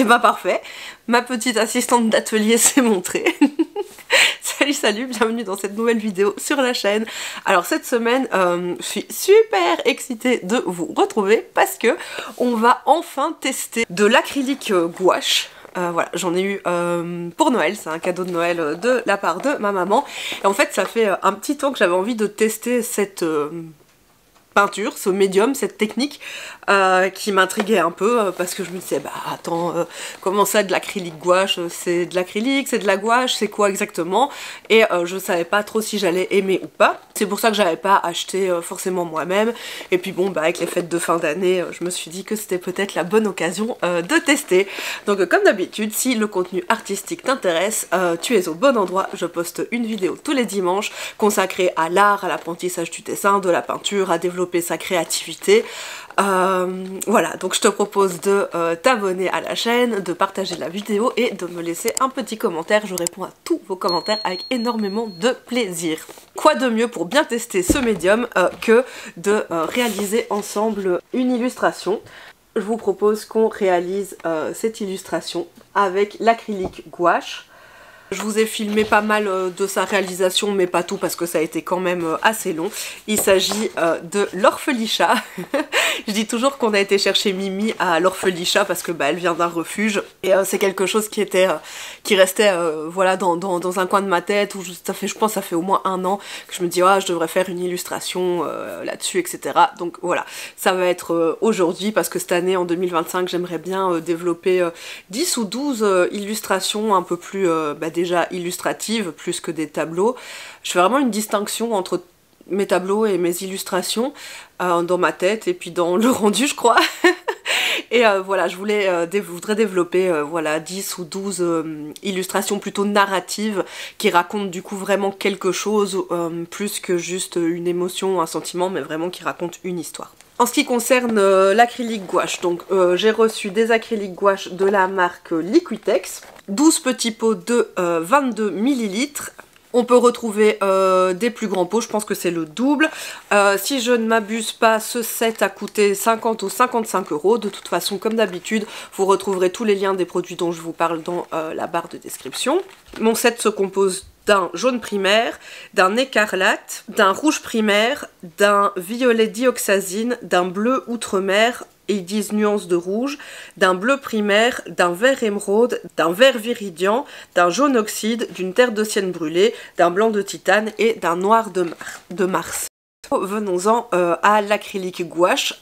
Et bah parfait, ma petite assistante d'atelier s'est montrée. Salut, bienvenue dans cette nouvelle vidéo sur la chaîne. Alors cette semaine, je suis super excitée de vous retrouver parce que on va enfin tester de l'acrylique gouache. Voilà, j'en ai eu pour Noël, c'est un cadeau de Noël de la part de ma maman. Et en fait, ça fait un petit temps que j'avais envie de tester cette peinture, ce médium, cette technique qui m'intriguait un peu parce que je me disais bah attends, comment ça de l'acrylique gouache, c'est de l'acrylique, c'est de la gouache, c'est quoi exactement? Et je savais pas trop si j'allais aimer ou pas. C'est pour ça que j'avais pas acheté forcément moi-même. Et puis bon, bah avec les fêtes de fin d'année, je me suis dit que c'était peut-être la bonne occasion de tester. Donc comme d'habitude, si le contenu artistique t'intéresse, tu es au bon endroit. Je poste une vidéo tous les dimanches consacrée à l'art, à l'apprentissage du dessin, de la peinture, à développer sa créativité. Voilà, donc je te propose de t'abonner à la chaîne, de partager la vidéo et de me laisser un petit commentaire. Je réponds à tous vos commentaires avec énormément de plaisir. Quoi de mieux pour bien tester ce médium que de réaliser ensemble une illustration. Je vous propose qu'on réalise cette illustration avec l'acrylique gouache. Je vous ai filmé pas mal de sa réalisation, mais pas tout parce que ça a été quand même assez long. Il s'agit de l'orphelichat. Je dis toujours qu'on a été chercher Mimi à l'orphelichat parce que bah, elle vient d'un refuge. Et c'est quelque chose qui restait voilà, dans un coin de ma tête. Où ça fait, je pense ça fait au moins un an que je me dis ah, je devrais faire une illustration là-dessus, etc. Donc voilà, ça va être aujourd'hui parce que cette année, en 2025, j'aimerais bien développer 10 ou 12 illustrations un peu plus déjà illustratives plus que des tableaux. Je fais vraiment une distinction entre mes tableaux et mes illustrations dans ma tête et puis dans le rendu, je crois. Et voilà, je voudrais développer voilà, 10 ou 12 illustrations plutôt narratives qui racontent du coup vraiment quelque chose plus que juste une émotion ou un sentiment, mais vraiment qui racontent une histoire. En ce qui concerne l'acrylique gouache, donc j'ai reçu des acryliques gouache de la marque Liquitex, 12 petits pots de 22 ml. On peut retrouver des plus grands pots, je pense que c'est le double. Si je ne m'abuse pas, ce set a coûté 50 ou 55 €. De toute façon, comme d'habitude, vous retrouverez tous les liens des produits dont je vous parle dans la barre de description. Mon set se compose d'un jaune primaire, d'un écarlate, d'un rouge primaire, d'un violet dioxazine, d'un bleu outremer, et ils disent nuance de rouge, d'un bleu primaire, d'un vert émeraude, d'un vert viridien, d'un jaune oxyde, d'une terre de sienne brûlée, d'un blanc de titane et d'un noir de Mars. Venons-en à l'acrylique gouache.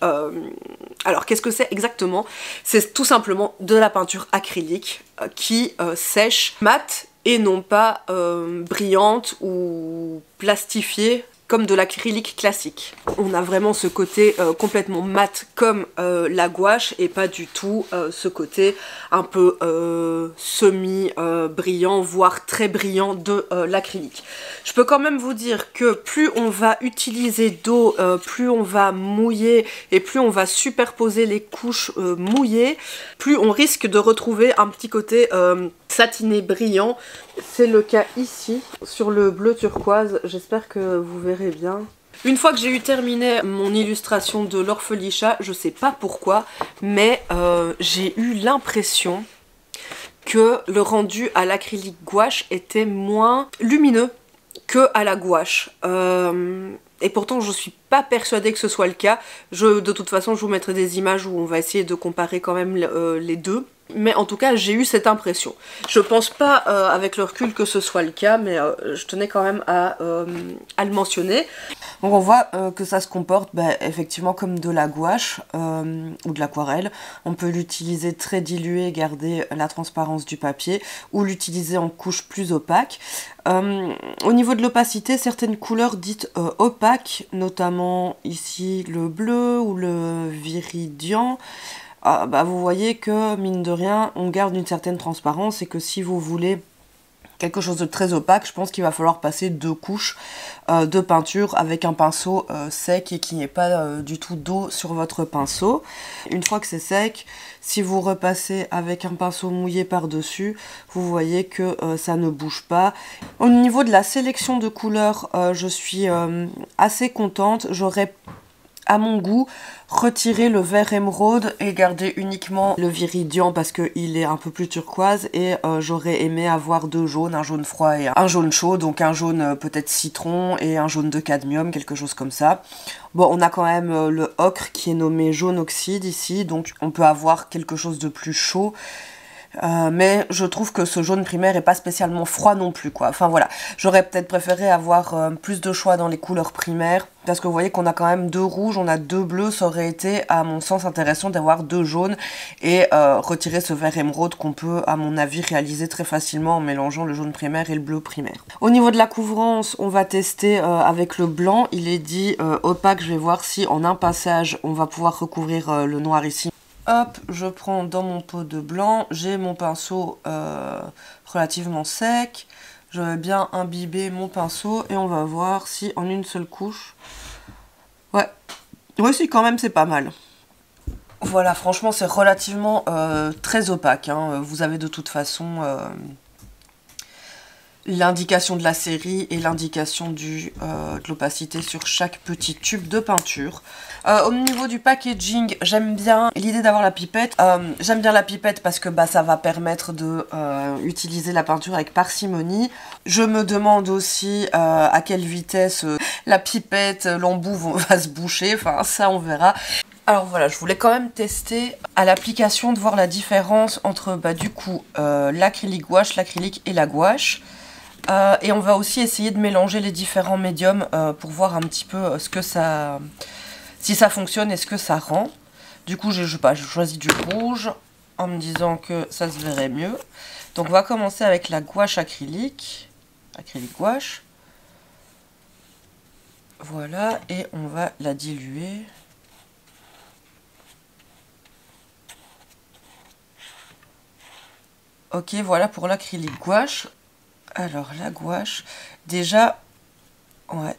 Alors qu'est-ce que c'est exactement? C'est tout simplement de la peinture acrylique qui sèche mat et non pas brillante ou plastifiée comme de l'acrylique classique. On a vraiment ce côté complètement mat comme la gouache et pas du tout ce côté un peu semi-brillant, voire très brillant de l'acrylique. Je peux quand même vous dire que plus on va utiliser d'eau, plus on va mouiller et plus on va superposer les couches mouillées, plus on risque de retrouver un petit côté satiné brillant. C'est le cas ici sur le bleu turquoise, j'espère que vous verrez bien. Une fois que j'ai eu terminé mon illustration de l'orphelichat, je sais pas pourquoi, mais j'ai eu l'impression que le rendu à l'acrylique gouache était moins lumineux que à la gouache. Et pourtant je suis pas persuadée que ce soit le cas. De toute façon je vous mettrai des images où on va essayer de comparer quand même les deux. Mais en tout cas j'ai eu cette impression. Je pense pas avec le recul que ce soit le cas, mais je tenais quand même à le mentionner. Donc on voit que ça se comporte effectivement comme de la gouache ou de l'aquarelle. On peut l'utiliser très dilué, garder la transparence du papier, ou l'utiliser en couche plus opaque. Au niveau de l'opacité, certaines couleurs dites opaques, notamment ici le bleu ou le viridien, vous voyez que mine de rien on garde une certaine transparence et que si vous voulez quelque chose de très opaque, je pense qu'il va falloir passer 2 couches de peinture avec un pinceau sec et qu'il n'y ait pas du tout d'eau sur votre pinceau. Une fois que c'est sec, si vous repassez avec un pinceau mouillé par-dessus, vous voyez que ça ne bouge pas. Au niveau de la sélection de couleurs, je suis assez contente. J'aurais à mon goût, retirer le vert émeraude et garder uniquement le viridian parce qu'il est un peu plus turquoise. Et j'aurais aimé avoir deux jaunes, un jaune froid et un jaune chaud, donc un jaune peut-être citron et un jaune de cadmium, quelque chose comme ça. Bon, on a quand même le ocre qui est nommé jaune oxyde ici, donc on peut avoir quelque chose de plus chaud. Mais je trouve que ce jaune primaire est pas spécialement froid non plus, quoi. Enfin voilà, j'aurais peut-être préféré avoir plus de choix dans les couleurs primaires, parce que vous voyez qu'on a quand même deux rouges, on a deux bleus, ça aurait été à mon sens intéressant d'avoir deux jaunes et retirer ce vert émeraude qu'on peut à mon avis réaliser très facilement en mélangeant le jaune primaire et le bleu primaire. Au niveau de la couvrance, on va tester avec le blanc, il est dit opaque, je vais voir si en un passage on va pouvoir recouvrir le noir ici. Hop, je prends dans mon pot de blanc, j'ai mon pinceau relativement sec, je vais bien imbiber mon pinceau et on va voir si en une seule couche, ouais, si quand même c'est pas mal. Voilà, franchement c'est relativement très opaque, hein. Vous avez de toute façon l'indication de la série et l'indication de l'opacité sur chaque petit tube de peinture. Au niveau du packaging, j'aime bien l'idée d'avoir la pipette. J'aime bien la pipette parce que ça va permettre de utiliser la peinture avec parcimonie. Je me demande aussi à quelle vitesse la pipette, l'embout va se boucher. Enfin, ça on verra. Alors voilà, je voulais quand même tester à l'application de voir la différence entre du coup l'acrylique gouache, l'acrylique et la gouache. Et on va aussi essayer de mélanger les différents médiums pour voir un petit peu ce que ça, si ça fonctionne et ce que ça rend. Du coup, j'ai choisi du rouge en me disant que ça se verrait mieux. Donc on va commencer avec la gouache acrylique, gouache. Voilà, et on va la diluer. Ok, voilà pour l'acrylique gouache. Alors la gouache, déjà, ouais,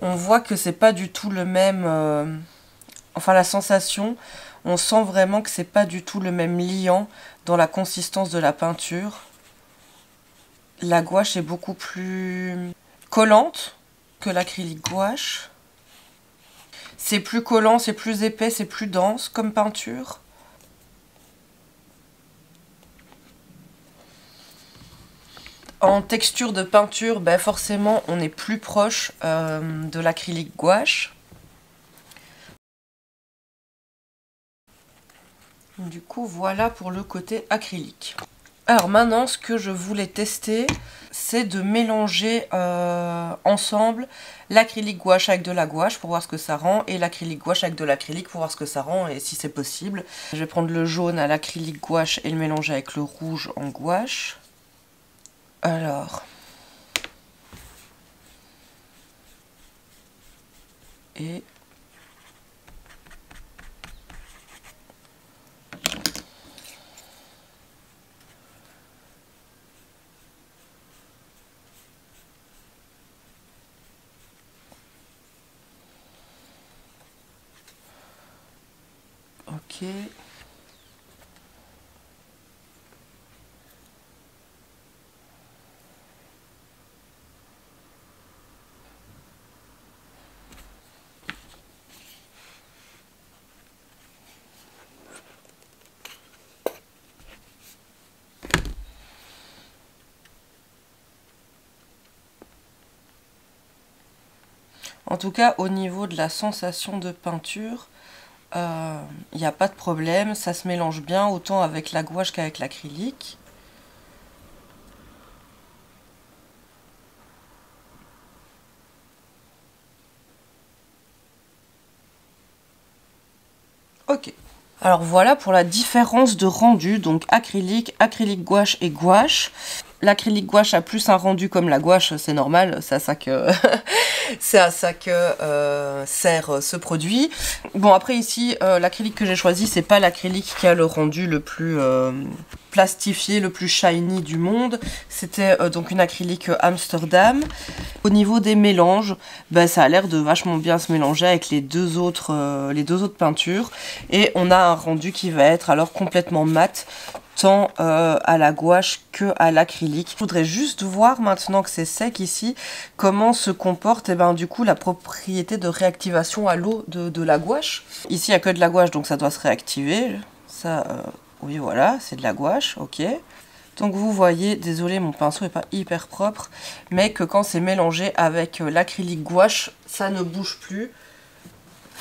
on voit que c'est pas du tout le même, enfin la sensation, on sent vraiment que c'est pas du tout le même liant dans la consistance de la peinture. La gouache est beaucoup plus collante que l'acrylique gouache. C'est plus collant, c'est plus épais, c'est plus dense comme peinture. En texture de peinture, forcément, on est plus proche de l'acrylique gouache. Du coup, voilà pour le côté acrylique. Alors maintenant, ce que je voulais tester, c'est de mélanger ensemble l'acrylique gouache avec de la gouache pour voir ce que ça rend, et l'acrylique gouache avec de l'acrylique pour voir ce que ça rend et si c'est possible. Je vais prendre le jaune à l'acrylique gouache et le mélanger avec le rouge en gouache. Alors, et ok. En tout cas, au niveau de la sensation de peinture, il n'y a pas de problème, ça se mélange bien autant avec la gouache qu'avec l'acrylique. Ok. Alors voilà pour la différence de rendu, donc acrylique, acrylique gouache et gouache. L'acrylique gouache a plus un rendu comme la gouache, c'est normal, c'est à ça que, c'est à ça que sert ce produit. Bon après ici, l'acrylique que j'ai choisi, c'est pas l'acrylique qui a le rendu le plus plastifié, le plus shiny du monde. C'était donc une acrylique Amsterdam. Au niveau des mélanges, ça a l'air de vachement bien se mélanger avec les deux autres peintures. Et on a un rendu qui va être alors complètement mat, tant à la gouache que à l'acrylique. Je voudrais juste voir, maintenant que c'est sec ici, comment se comporte du coup la propriété de réactivation à l'eau de la gouache. Ici il n'y a que de la gouache, donc ça doit se réactiver. Ça, oui voilà, c'est de la gouache, ok. Donc vous voyez, désolé mon pinceau n'est pas hyper propre, mais que quand c'est mélangé avec l'acrylique gouache, ça ne bouge plus.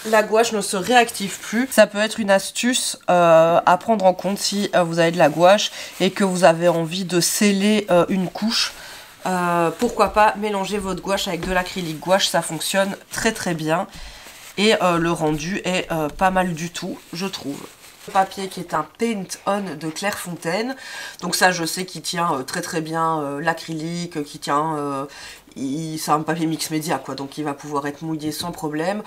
La gouache ne se réactive plus. Ça peut être une astuce à prendre en compte si vous avez de la gouache et que vous avez envie de sceller une couche. Pourquoi pas mélanger votre gouache avec de l'acrylique gouache, ça fonctionne très très bien. Et le rendu est pas mal du tout, je trouve. Papier qui est un Paint On de Clairefontaine, donc ça je sais qu'il tient très très bien l'acrylique, qui tient, c'est un papier mix média quoi, donc il va pouvoir être mouillé sans problème.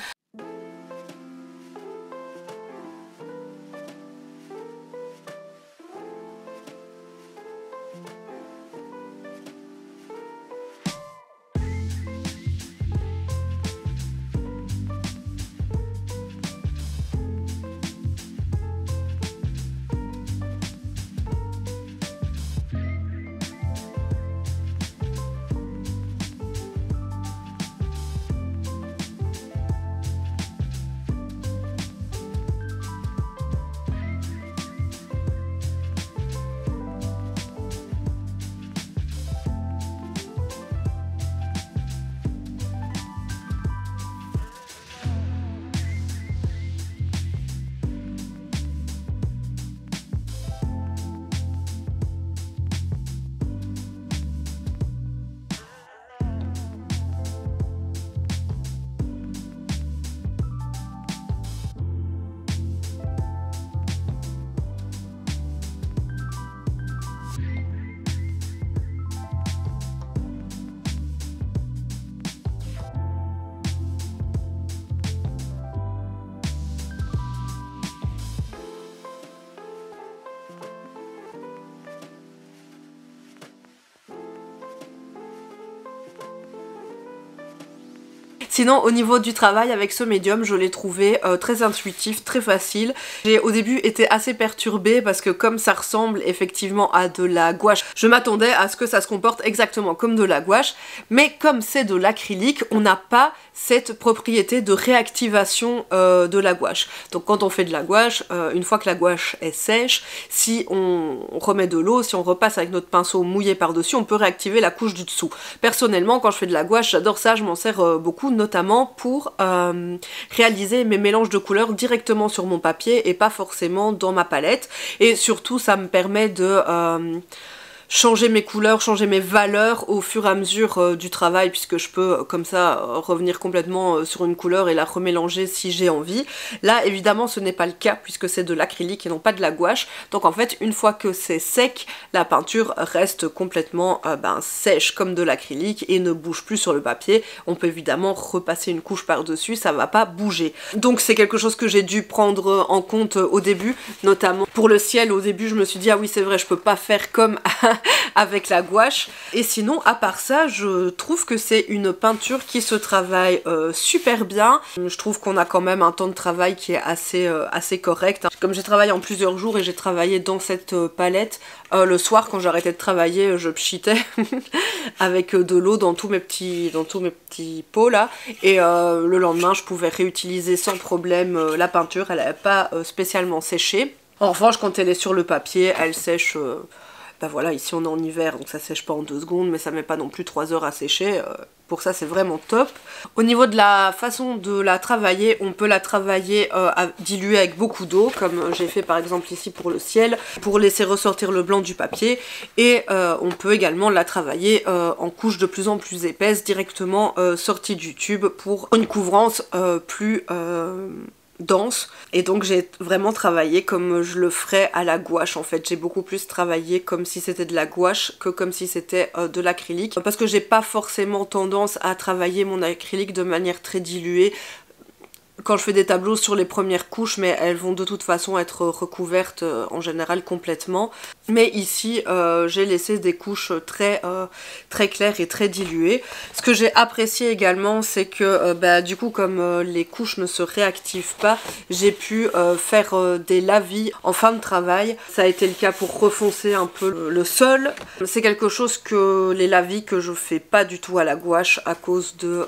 Sinon au niveau du travail avec ce médium, je l'ai trouvé très intuitif, très facile. J'ai au début été assez perturbée parce que comme ça ressemble effectivement à de la gouache, je m'attendais à ce que ça se comporte exactement comme de la gouache, mais comme c'est de l'acrylique, on n'a pas cette propriété de réactivation de la gouache. Donc quand on fait de la gouache, une fois que la gouache est sèche, si on remet de l'eau, si on repasse avec notre pinceau mouillé par-dessus, on peut réactiver la couche du dessous. Personnellement, quand je fais de la gouache, j'adore ça, je m'en sers beaucoup, notamment pour réaliser mes mélanges de couleurs directement sur mon papier et pas forcément dans ma palette. Et surtout, ça me permet de changer mes couleurs, changer mes valeurs au fur et à mesure du travail, puisque je peux comme ça revenir complètement sur une couleur et la remélanger si j'ai envie. Là évidemment ce n'est pas le cas puisque c'est de l'acrylique et non pas de la gouache, donc en fait une fois que c'est sec, la peinture reste complètement sèche comme de l'acrylique et ne bouge plus sur le papier. On peut évidemment repasser une couche par dessus, ça va pas bouger. Donc c'est quelque chose que j'ai dû prendre en compte au début, notamment pour le ciel. Au début je me suis dit ah oui c'est vrai, je peux pas faire comme avec la gouache. Et sinon à part ça, je trouve que c'est une peinture qui se travaille super bien. Je trouve qu'on a quand même un temps de travail qui est assez correct. Comme j'ai travaillé en plusieurs jours et j'ai travaillé dans cette palette, le soir quand j'arrêtais de travailler je pchitais avec de l'eau dans tous mes petits pots là, et le lendemain je pouvais réutiliser sans problème la peinture. Elle n'avait pas spécialement séché. En revanche quand elle est sur le papier elle sèche. Voilà, ici on est en hiver donc ça sèche pas en 2 secondes, mais ça met pas non plus 3 heures à sécher. Pour ça c'est vraiment top. Au niveau de la façon de la travailler, on peut la travailler à diluer avec beaucoup d'eau, comme j'ai fait par exemple ici pour le ciel, pour laisser ressortir le blanc du papier. Et on peut également la travailler en couches de plus en plus épaisses, directement sortie du tube, pour une couvrance plus dense. Et donc j'ai vraiment travaillé comme je le ferais à la gouache en fait. J'ai beaucoup plus travaillé comme si c'était de la gouache que comme si c'était de l'acrylique, parce que j'ai pas forcément tendance à travailler mon acrylique de manière très diluée. quand je fais des tableaux sur les premières couches, mais elles vont de toute façon être recouvertes en général complètement. Mais ici, j'ai laissé des couches très claires et très diluées. Ce que j'ai apprécié également, c'est que du coup, comme les couches ne se réactivent pas, j'ai pu faire des lavis en fin de travail. Ça a été le cas pour refoncer un peu le sol. C'est quelque chose que les lavis que je fais pas du tout à la gouache à cause de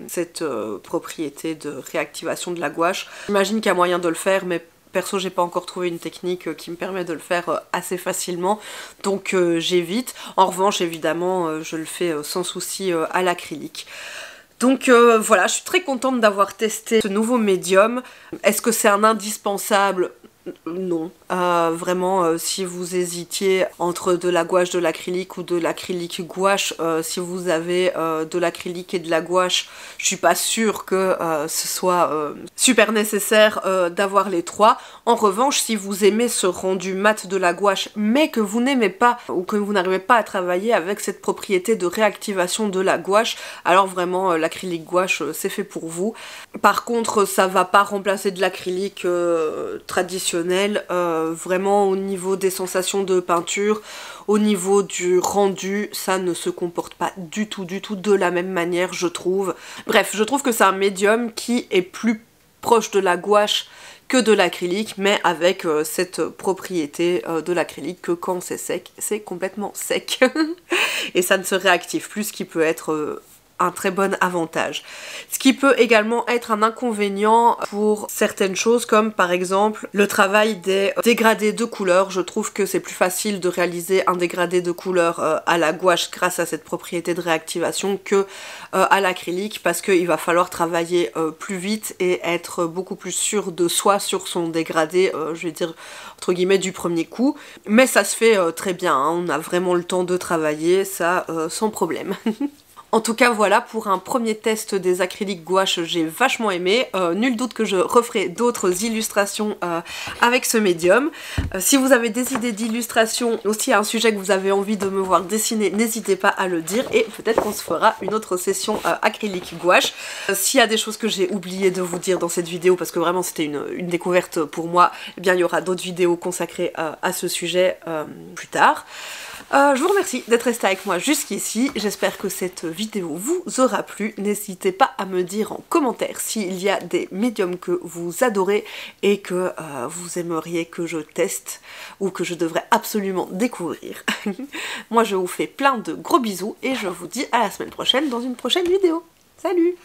cette propriété de réactivation de la gouache. J'imagine qu'il y a moyen de le faire, mais perso j'ai pas encore trouvé une technique qui me permet de le faire assez facilement, donc j'évite. En revanche évidemment je le fais sans souci à l'acrylique. Donc voilà, je suis très contente d'avoir testé ce nouveau médium. Est-ce que c'est un indispensable ? Non, vraiment si vous hésitiez entre de la gouache, de l'acrylique ou de l'acrylique gouache, si vous avez de l'acrylique et de la gouache, je suis pas sûre que ce soit super nécessaire d'avoir les trois. En revanche, si vous aimez ce rendu mat de la gouache mais que vous n'aimez pas ou que vous n'arrivez pas à travailler avec cette propriété de réactivation de la gouache, alors vraiment l'acrylique gouache c'est fait pour vous. Par contre ça va pas remplacer de l'acrylique traditionnel. Vraiment au niveau des sensations de peinture, au niveau du rendu, ça ne se comporte pas du tout de la même manière, je trouve. Bref, je trouve que c'est un médium qui est plus proche de la gouache que de l'acrylique, mais avec cette propriété de l'acrylique que quand c'est sec, c'est complètement sec. Et ça ne se réactive plus, ce qui peut être un très bon avantage. Ce qui peut également être un inconvénient pour certaines choses, comme par exemple le travail des dégradés de couleurs. Je trouve que c'est plus facile de réaliser un dégradé de couleur à la gouache grâce à cette propriété de réactivation que à l'acrylique, parce qu'il va falloir travailler plus vite et être beaucoup plus sûr de soi sur son dégradé, je vais dire entre guillemets du premier coup. Mais ça se fait très bien, hein. On a vraiment le temps de travailler ça sans problème. En tout cas voilà pour un premier test des acryliques gouache, j'ai vachement aimé. Nul doute que je referai d'autres illustrations avec ce médium. Si vous avez des idées d'illustrations, aussi un sujet que vous avez envie de me voir dessiner, n'hésitez pas à le dire et peut-être qu'on se fera une autre session acrylique gouache. S'il y a des choses que j'ai oublié de vous dire dans cette vidéo, parce que vraiment c'était une découverte pour moi, eh bien il y aura d'autres vidéos consacrées à ce sujet plus tard. Je vous remercie d'être resté avec moi jusqu'ici, j'espère que cette vidéo vous aura plu. N'hésitez pas à me dire en commentaire s'il y a des médiums que vous adorez et que vous aimeriez que je teste ou que je devrais absolument découvrir. Moi je vous fais plein de gros bisous et je vous dis à la semaine prochaine dans une prochaine vidéo. Salut!